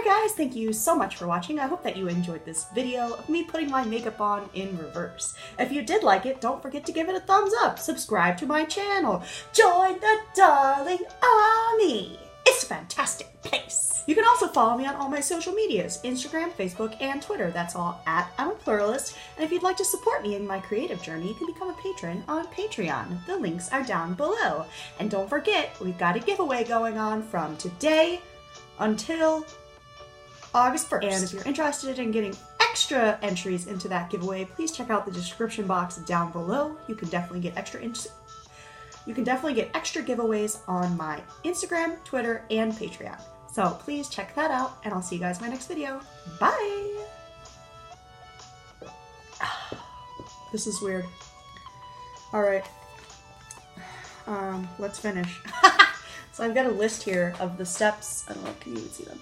guys, thank you so much for watching. I hope that you enjoyed this video of me putting my makeup on in reverse. If you did like it, don't forget to give it a thumbs up, subscribe to my channel, join the darling army. It's a fantastic place. You can also follow me on all my social medias, Instagram, Facebook, and Twitter. That's all at I'm a Pluralist. And if you'd like to support me in my creative journey, you can become a patron on Patreon. The links are down below. And don't forget, we've got a giveaway going on from today until August 1st. And if you're interested in getting extra entries into that giveaway, please check out the description box down below. You can definitely get extra giveaways on my Instagram, Twitter, and Patreon. So please check that out, and I'll see you guys in my next video. Bye! This is weird. Alright. Let's finish. So I've got a list here of the steps. I don't know, can you even see them?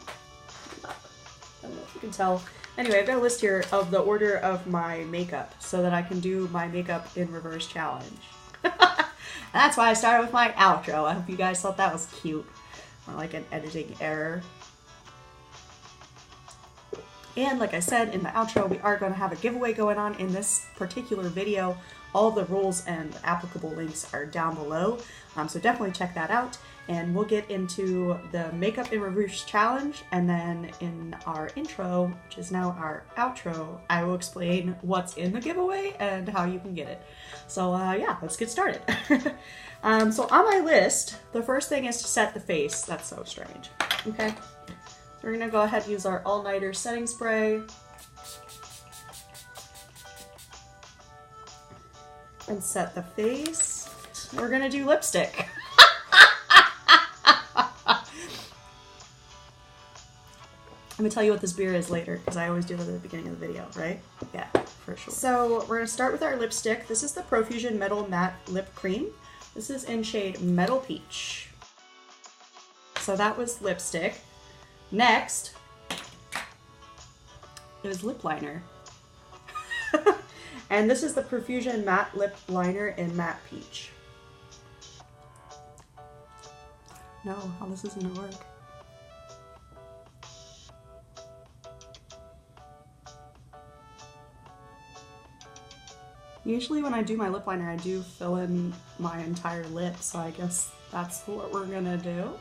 I don't know if you can tell. Anyway, I've got a list here of the order of my makeup so that I can do my makeup in reverse challenge. That's why I started with my outro. I hope you guys thought that was cute. Or like an editing error. And like I said in the outro, we are going to have a giveaway going on in this particular video. All the rules and applicable links are down below. So definitely check that out. And we'll get into the makeup in reverse challenge. And then in our intro, which is now our outro, I will explain what's in the giveaway and how you can get it. So yeah, let's get started. So on my list, the first thing is to set the face. That's so strange. Okay. So we're gonna go ahead and use our all-nighter setting spray. And set the face. We're gonna do lipstick. I'm gonna tell you what this beer is later, because I always do that at the beginning of the video, right? Yeah, for sure. So we're gonna start with our lipstick. This is the Profusion Metal Matte Lip Cream. This is in shade Metal Peach. So that was lipstick. Next is lip liner. And this is the Profusion Matte Lip Liner in Matte Peach. No, how this is gonna work. Usually when I do my lip liner, I do fill in my entire lip, so I guess that's what we're gonna do.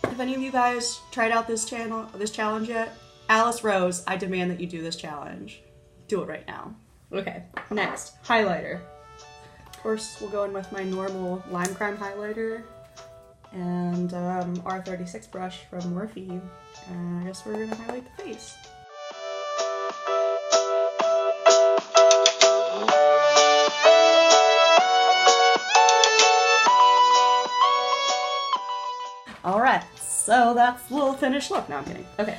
If any of you guys tried out this challenge yet, Alice Rose, I demand that you do this challenge. Do it right now. Okay, next, highlighter. Of course, we'll go in with my normal Lime Crime highlighter and R36 brush from Morphe. And I guess we're gonna highlight the face. Alright, so that's the little finished look. No, I'm kidding. Okay,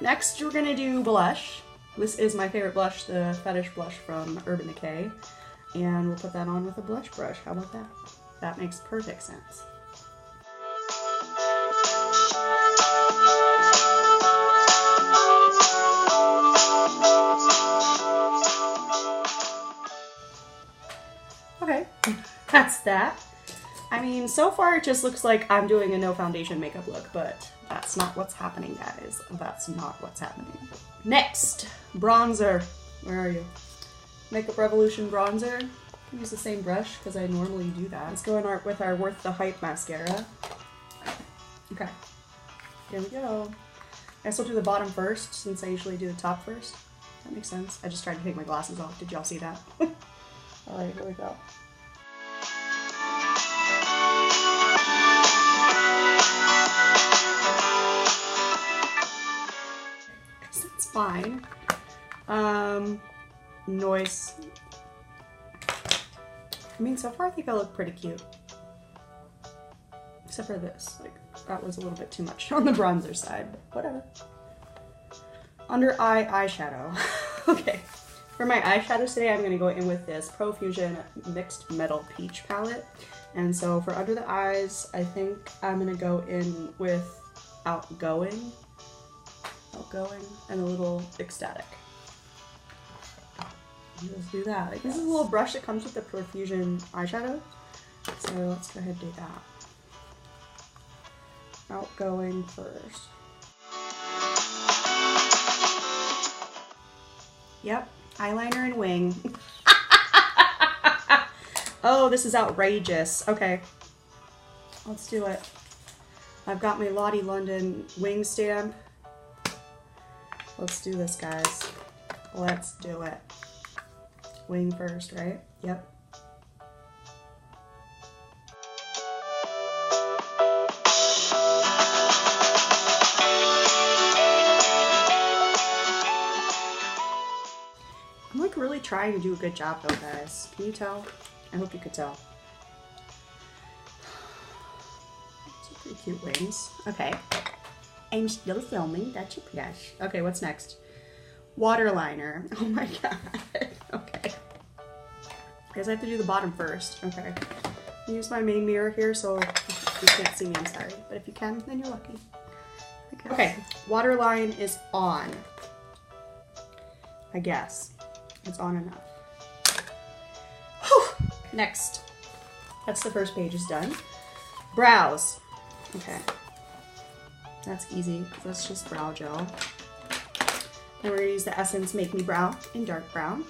next we're gonna do blush. This is my favorite blush, the Fetish blush from Urban Decay. And we'll put that on with a blush brush. How about that? That makes perfect sense. Okay, that's that. I mean, so far it just looks like I'm doing a no foundation makeup look, but that's not what's happening, guys. That's not what's happening. Next, bronzer. Where are you? Makeup Revolution bronzer. I use the same brush because I normally do that. Let's go in with our Worth the Hype mascara. Okay, here we go. I guess I'll do the bottom first since I usually do the top first. That makes sense. I just tried to take my glasses off. Did y'all see that? Alright, here we go. It's fine. Noise. I mean, so far I think I look pretty cute. Except for this. Like, that was a little bit too much on the bronzer side, but whatever. Under eye eyeshadow. Okay. For my eyeshadows today, I'm going to go in with this Profusion Mixed Metal Peach palette. And so for under the eyes, I think I'm going to go in with Outgoing, and a little Ecstatic. Let's do that. This is a little brush that comes with the Profusion eyeshadow. So let's go ahead and do that. Outgoing first. Yep, eyeliner and wing. Oh, this is outrageous. Okay, let's do it. I've got my Lottie London wing stamp. Let's do this, guys. Let's do it. Wing first, right? Yep. I'm like really trying to do a good job though, guys. Can you tell? I hope you could tell. Some pretty cute wings. Okay. I'm still filming. That's your brush. Okay, what's next? Waterliner. Oh my god. Okay. I guess I have to do the bottom first. Okay. Use my main mirror here so if you can't see me, I'm sorry. But if you can, then you're lucky. Okay, waterline is on. I guess. It's on enough. Whew. Next. That's the first page is done. Brows. Okay. That's easy. That's just brow gel. And we're gonna use the Essence Make Me Brow in dark brown.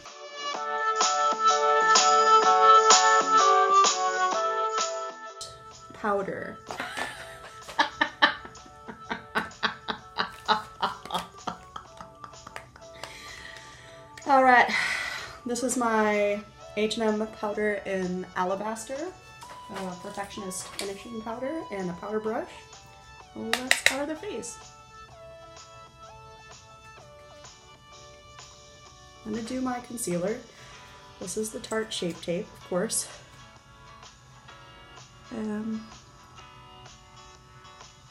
Powder. All right, this is my H&M powder in Alabaster, Perfectionist finishing powder, and a powder brush. Let's powder the face. I'm gonna do my concealer. This is the Tarte Shape Tape, of course.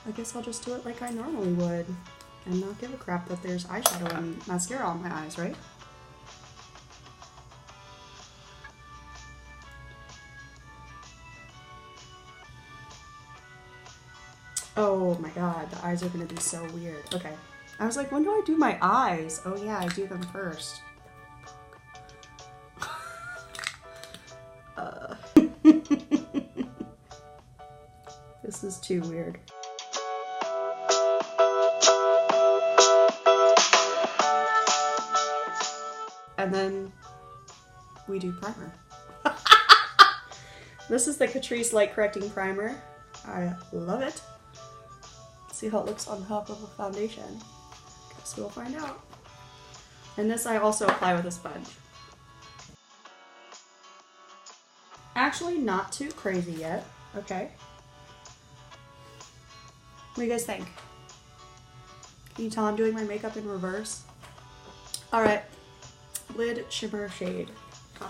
I guess I'll just do it like I normally would and not give a crap that there's eyeshadow and mascara on my eyes, right? Oh my god, the eyes are gonna be so weird. Okay. I was like, when do I do my eyes? Oh yeah, I do them first. This is too weird. And then we do primer. This is the Catrice Light Correcting Primer. I love it. See how it looks on top of a foundation. Guess we'll find out. And this I also apply with a sponge. Actually, not too crazy yet. Okay. What do you guys think? Can you tell I'm doing my makeup in reverse? Alright. Lid Shimmer Shade. We're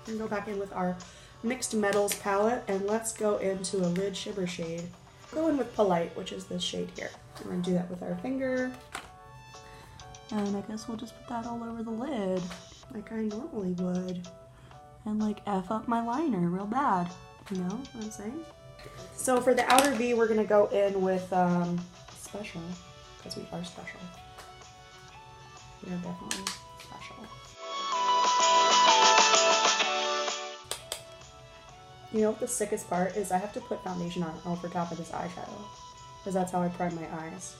gonna go back in with our Mixed Metals palette and let's go into a Lid Shimmer Shade. Go in with Polite, which is this shade here. We're gonna do that with our finger. And I guess we'll just put that all over the lid, like I normally would. And like F up my liner real bad. You know what I'm saying? So for the outer V, we're gonna go in with Special, because we are special. We are definitely special. You know what the sickest part is? I have to put foundation on over top of this eyeshadow, because that's how I prime my eyes.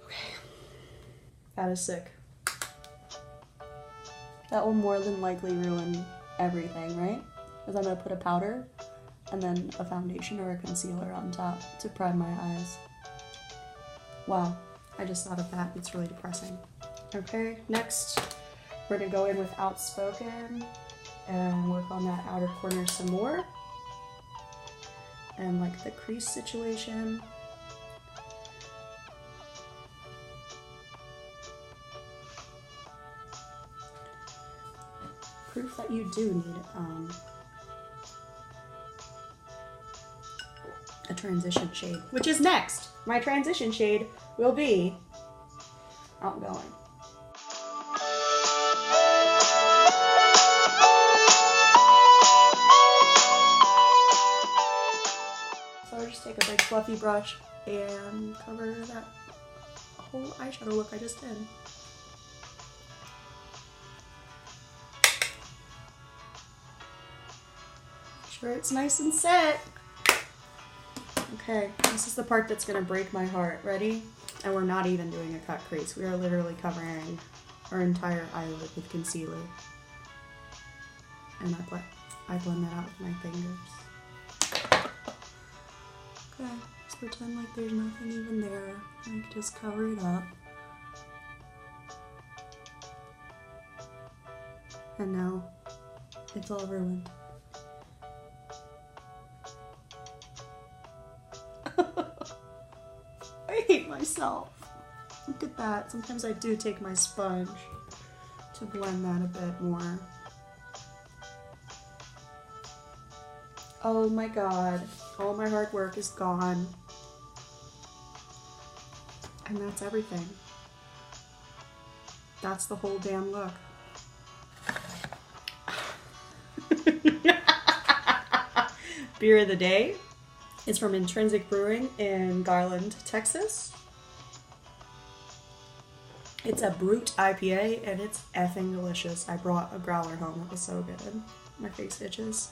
Okay, that is sick. That will more than likely ruin everything, right? Because I'm gonna put a powder and then a foundation or a concealer on top to prime my eyes. Wow, I just thought of that. It's really depressing. Okay, next we're gonna go in with Outspoken and work on that outer corner some more. And like the crease situation. Proof that you do need a transition shade, which is next. My transition shade will be Outgoing. So I'll just take a big fluffy brush and cover that whole eyeshadow look I just did. sure it's nice and set. Okay, this is the part that's gonna break my heart. Ready? And we're not even doing a cut crease. We are literally covering our entire eyelid with concealer. And I blend that out with my fingers. Okay, just pretend like there's nothing even there. Like, just cover it up. And now, it's all ruined. I hate myself. Look at that. Sometimes I do take my sponge to blend that a bit more. Oh my god. All my hard work is gone. And that's everything. That's the whole damn look. Beer of the day is from Intrinsic Brewing in Garland, Texas. It's a Brute IPA and it's effing delicious. I brought a growler home. It was so good. My face itches.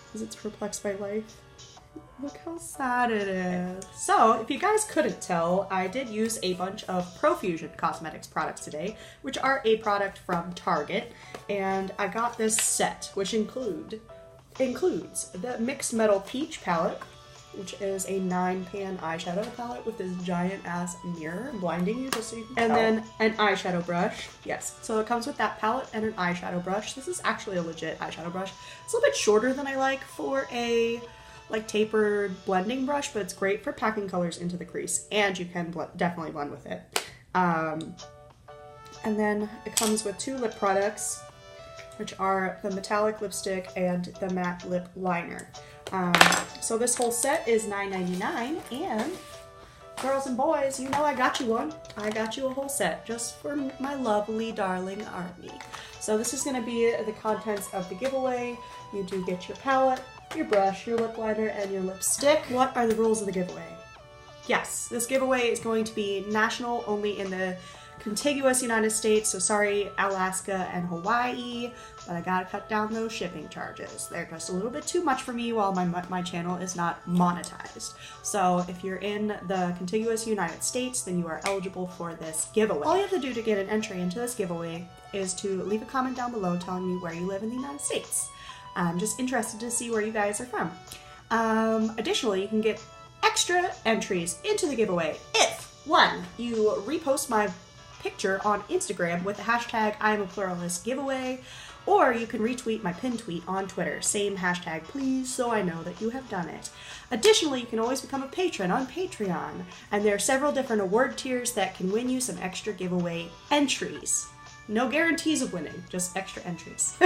Because it's perplexed by life. Look how sad it is. So, if you guys couldn't tell, I did use a bunch of Profusion Cosmetics products today, which are a product from Target. And I got this set, which includes the Mixed Metal Peach palette, which is a 9-pan eyeshadow palette with this giant ass mirror blinding you just so you can tell. And then an eyeshadow brush. Yes, so it comes with that palette and an eyeshadow brush. This is actually a legit eyeshadow brush. It's a little bit shorter than I like for a like tapered blending brush, but it's great for packing colors into the crease, and you can definitely blend with it. And then it comes with 2 lip products, which are the metallic lipstick and the matte lip liner. So this whole set is $9.99, and girls and boys, you know I got you one. I got you a whole set just for my lovely darling army. So this is going to be the contents of the giveaway. You do get your palette, your brush, your lip liner, and your lipstick. What are the rules of the giveaway? Yes, this giveaway is going to be national only in the contiguous United States, so sorry Alaska and Hawaii, but I gotta cut down those shipping charges. They're just a little bit too much for me while my channel is not monetized. So if you're in the contiguous United States, then you are eligible for this giveaway. All you have to do to get an entry into this giveaway is to leave a comment down below telling me where you live in the United States. I'm just interested to see where you guys are from. Additionally, you can get extra entries into the giveaway if, 1, you repost my picture on Instagram with the hashtag I'm a Pluralist giveaway, or you can retweet my pinned tweet on Twitter. Same hashtag, please, so I know that you have done it. Additionally, you can always become a patron on Patreon, and there are several different award tiers that can win you some extra giveaway entries. No guarantees of winning, just extra entries.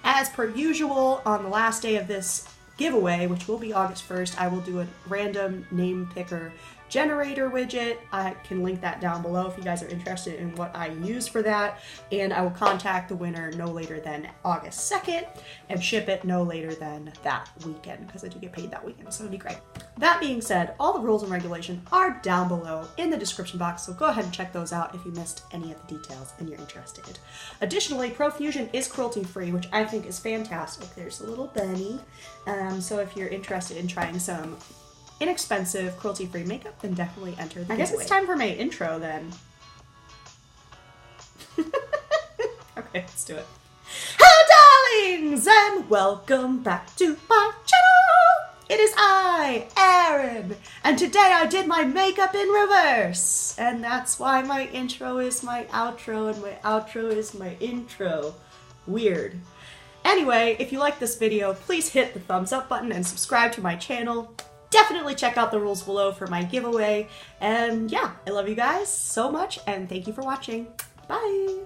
As per usual, on the last day of this giveaway, which will be August 1st, I will do a random name picker generator widget. I can link that down below if you guys are interested in what I use for that, and I will contact the winner no later than August 2nd and ship it no later than that weekend, because I do get paid that weekend, so it'll be great. That being said, all the rules and regulations are down below in the description box, so go ahead and check those out if you missed any of the details and you're interested. Additionally, Profusion is cruelty-free, which I think is fantastic. There's a little bunny, so if you're interested in trying some inexpensive, cruelty-free makeup, then definitely enter the giveaway. I guess it's time for my intro then. Okay, let's do it. Hello, darlings, and welcome back to my channel. It is I, Erin, and today I did my makeup in reverse, and that's why my intro is my outro, and my outro is my intro. Weird. Anyway, if you like this video, please hit the thumbs up button and subscribe to my channel. Definitely check out the rules below for my giveaway. And yeah, I love you guys so much, and thank you for watching. Bye!